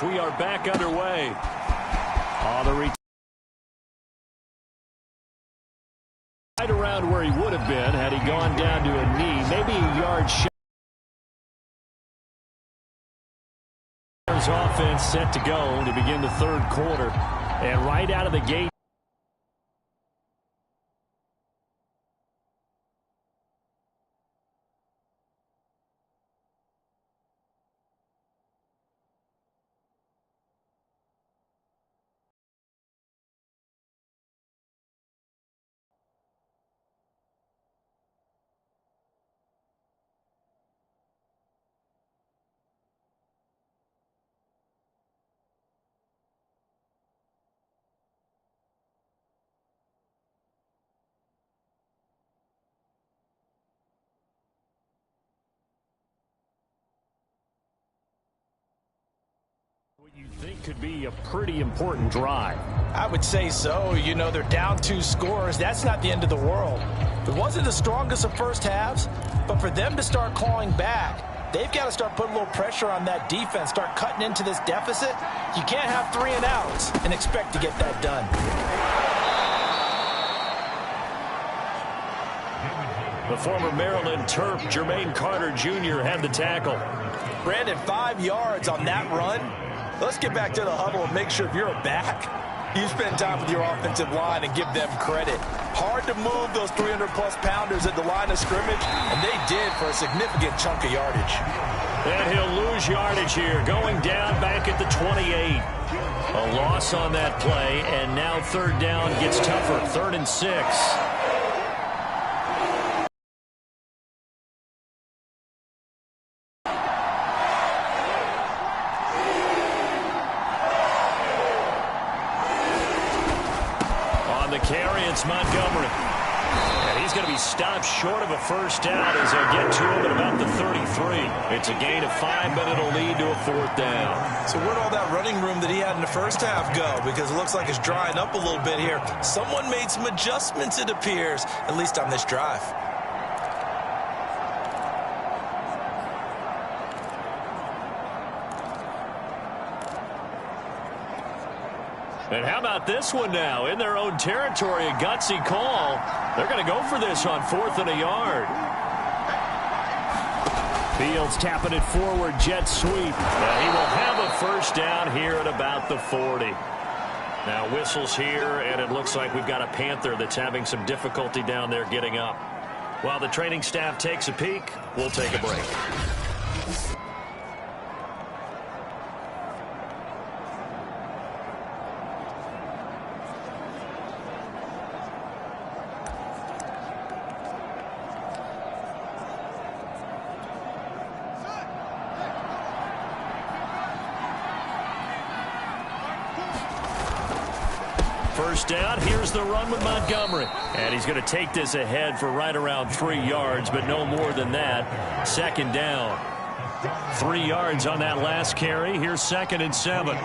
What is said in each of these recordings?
we are back underway. Right around where he would have been had he gone down to a knee, maybe a yard shy. Offense set to go to begin the third quarter, and right out of the gate. What you think could be a pretty important drive. I would say so. You know, they're down 2 scores. That's not the end of the world. It wasn't the strongest of first halves, but for them to start clawing back, they've got to start putting a little pressure on that defense, start cutting into this deficit. You can't have 3 and outs and expect to get that done. The former Maryland Terp, Jermaine Carter Jr. had the tackle. Brandon, 5 yards on that run. Let's get back to the huddle and make sure if you're a back, you spend time with your offensive line and give them credit. Hard to move those 300-plus pounders at the line of scrimmage, and they did for a significant chunk of yardage. And he'll lose yardage here, going down back at the 28. A loss on that play, and now third down gets tougher, 3rd and 6. Montgomery. And he's going to be stopped short of a first down as they get to him at about the 33. It's a gain of 5, but it'll lead to a 4th down. So where'd all that running room that he had in the first half go? Because it looks like it's drying up a little bit here. Someone made some adjustments, it appears, at least on this drive. And how about this one now? In their own territory, a gutsy call. They're going to go for this on 4th and a yard. Fields tapping it forward, jet sweep. He will have a first down here at about the 40. Now whistles here, and it looks like we've got a Panther that's having some difficulty down there getting up. While the training staff takes a peek, we'll take a break. First down, here's the run with Montgomery. And he's going to take this ahead for right around 3 yards, but no more than that. 2nd down. 3 yards on that last carry. Here's 2nd and 7.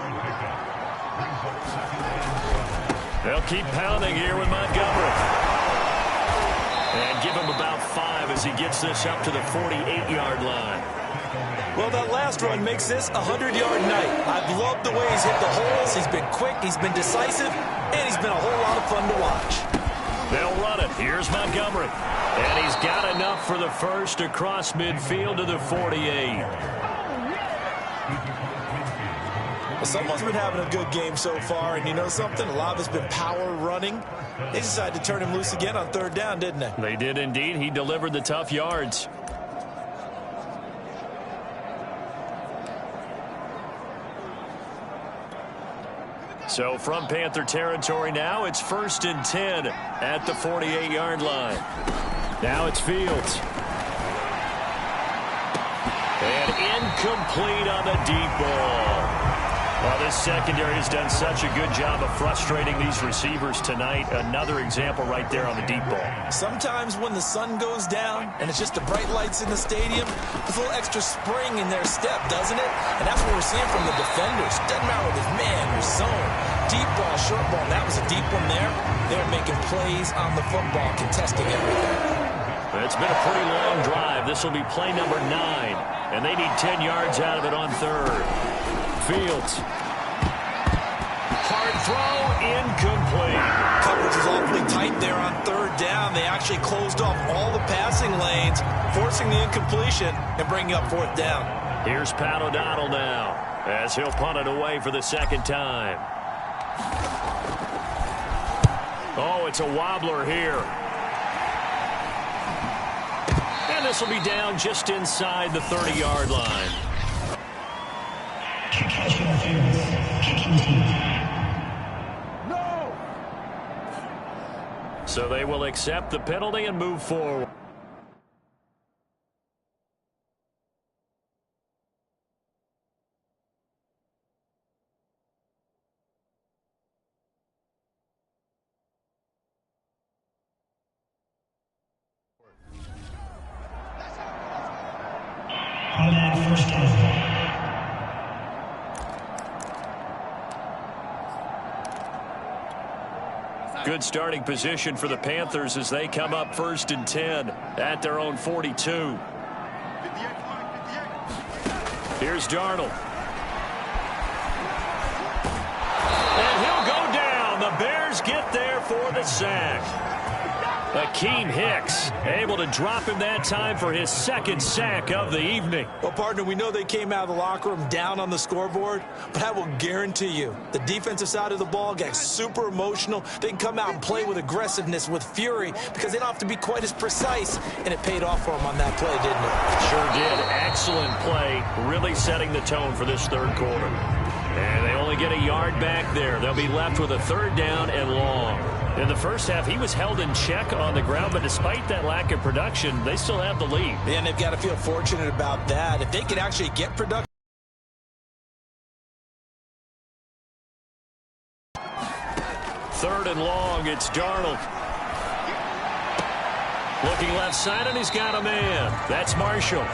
They'll keep pounding here with Montgomery. And give him about 5 as he gets this up to the 48-yard line. Well, that last run makes this a 100-yard night. I've loved the way he's hit the holes. He's been quick, he's been decisive, and he's been a whole lot of fun to watch. They'll run it. Here's Montgomery. And he's got enough for the first across midfield to the 48. Well, someone's been having a good game so far, and you know something? A lot of it's been power running. They decided to turn him loose again on 3rd down, didn't they? They did indeed. He delivered the tough yards. So from Panther territory now, it's 1st and 10 at the 48-yard line. Now it's Fields. And incomplete on the deep ball. Well, this secondary has done such a good job of frustrating these receivers tonight. Another example right there on the deep ball. Sometimes when the sun goes down and it's just the bright lights in the stadium, there's a little extra spring in their step, doesn't it? And that's what we're seeing from the defenders. Doesn't matter with his man or zone. Deep ball, short ball. That was a deep one there. They're making plays on the football, contesting everything. It's been a pretty long drive. This will be play number 9. And they need 10 yards out of it on 3rd. Fields. Hard throw, incomplete. Coverage was awfully tight there on third down. They actually closed off all the passing lanes, forcing the incompletion and bringing up fourth down. Here's Pat O'Donnell now, as he'll punt it away for the second time. Oh, it's a wobbler here. And this will be down just inside the 30-yard line. No! So they will accept the penalty and move forward. On that first down. Good starting position for the Panthers as they come up 1st and 10 at their own 42. Here's Darnold. And he'll go down. The Bears get there for the sack. Akeem Hicks able to drop him that time for his second sack of the evening. Well, partner, we know they came out of the locker room down on the scoreboard, but I will guarantee you the defensive side of the ball got super emotional. They can come out and play with aggressiveness, with fury, because they don't have to be quite as precise, and it paid off for them on that play, didn't it? Sure did. Excellent play, really setting the tone for this third quarter. And they only get a yard back there. They'll be left with a third down and long. In the first half, he was held in check on the ground, but despite that lack of production, they still have the lead. And they've got to feel fortunate about that. If they could actually get production. Third and long, it's Darnold. Looking left side, and he's got a man. That's Marshall.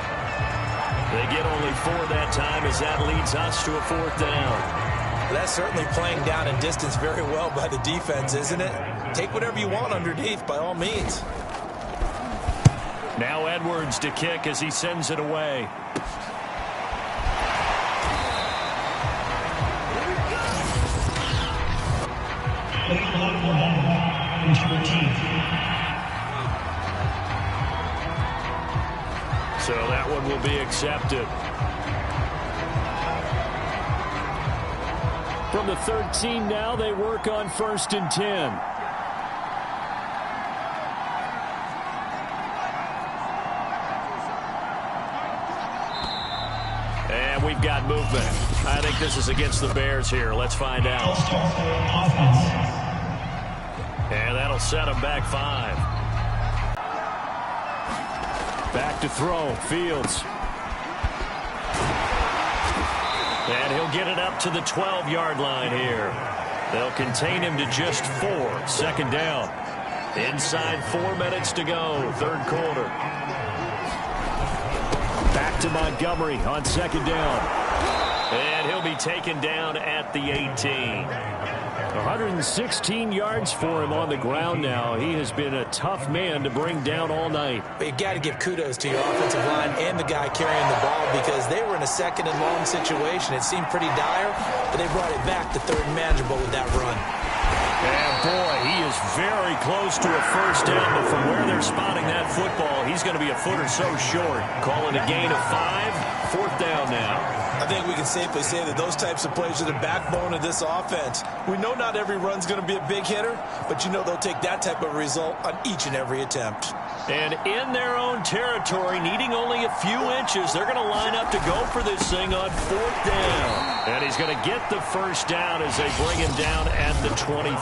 They get only 4 that time as that leads us to a fourth down. That's certainly playing down in distance very well by the defense, isn't it? Take whatever you want underneath, by all means. Now Edwards to kick as he sends it away. So that one will be accepted. From the 13 now, they work on 1st and 10. And we've got movement. I think this is against the Bears here. Let's find out. And that'll set them back 5. Back to throw. Fields. And he'll get it up to the 12-yard line here. They'll contain him to just 4. 2nd down. Inside 4 minutes to go. 3rd quarter. Back to Montgomery on 2nd down. And he'll be taken down at the 18. 116 yards for him on the ground now. He has been a tough man to bring down all night. But you got to give kudos to your offensive line and the guy carrying the ball because they were in a 2nd and long situation. It seemed pretty dire, but they brought it back to 3rd and manageable with that run. And boy, he is very close to a 1st down, but from where they're spotting that football, he's going to be a foot or so short. Calling a gain of 5, 4th down now. I think we can safely say that those types of plays are the backbone of this offense. We know not every run's going to be a big hitter, but you know they'll take that type of result on each and every attempt. And in their own territory, needing only a few inches, they're going to line up to go for this thing on 4th down. And he's going to get the 1st down as they bring him down at the 23.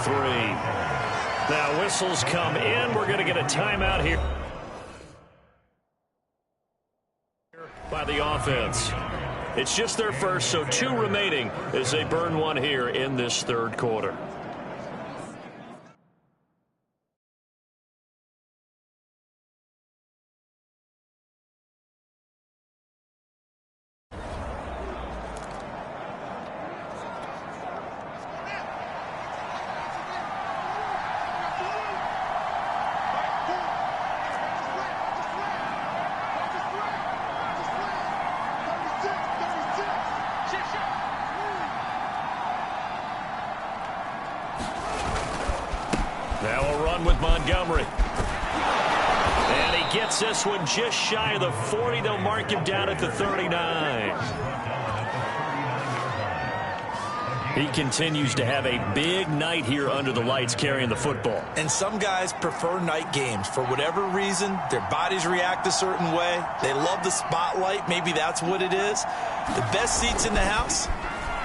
Now whistles come in. We're going to get a timeout here by the offense. It's just their first, so 2 remaining as they burn one here in this 3rd quarter. Montgomery. And he gets this one just shy of the 40. They'll mark him down at the 39. He continues to have a big night here under the lights carrying the football. And some guys prefer night games. For whatever reason, their bodies react a certain way. They love the spotlight. Maybe that's what it is. The best seats in the house,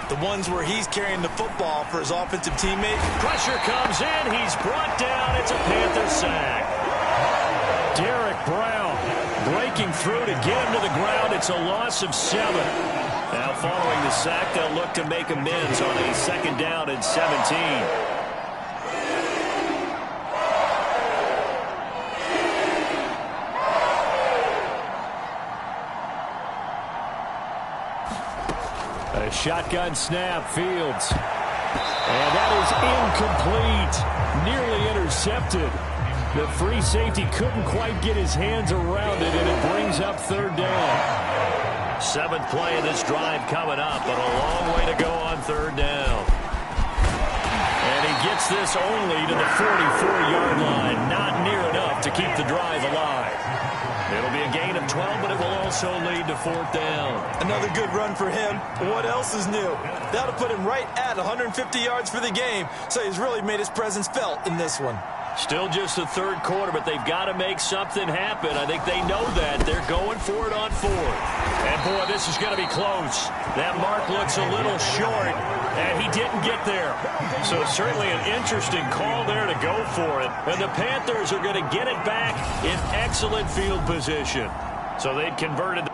the ones where he's carrying the football for his offensive teammate. Pressure comes in. He's brought down. It's a Panther sack. Derek Brown breaking through to get him to the ground. It's a loss of 7. Now following the sack, they'll look to make amends on a 2nd down and 17. A shotgun snap, Fields. And that is incomplete. Nearly intercepted. The free safety couldn't quite get his hands around it, and it brings up 3rd down. 7th play of this drive coming up, but a long way to go on 3rd down. And he gets this only to the 44-yard line. Not near enough to keep the drive alive. It'll be a gain of 12, but it will also lead to 4th down. Another good run for him. What else is new? That'll put him right at 150 yards for the game, so he's really made his presence felt in this one. Still just the 3rd quarter, but they've got to make something happen. I think they know that. They're going for it on 4th. And, boy, this is going to be close. That mark looks a little short, and he didn't get there. So certainly an interesting call there to go for it. And the Panthers are going to get it back in excellent field position. So they've converted the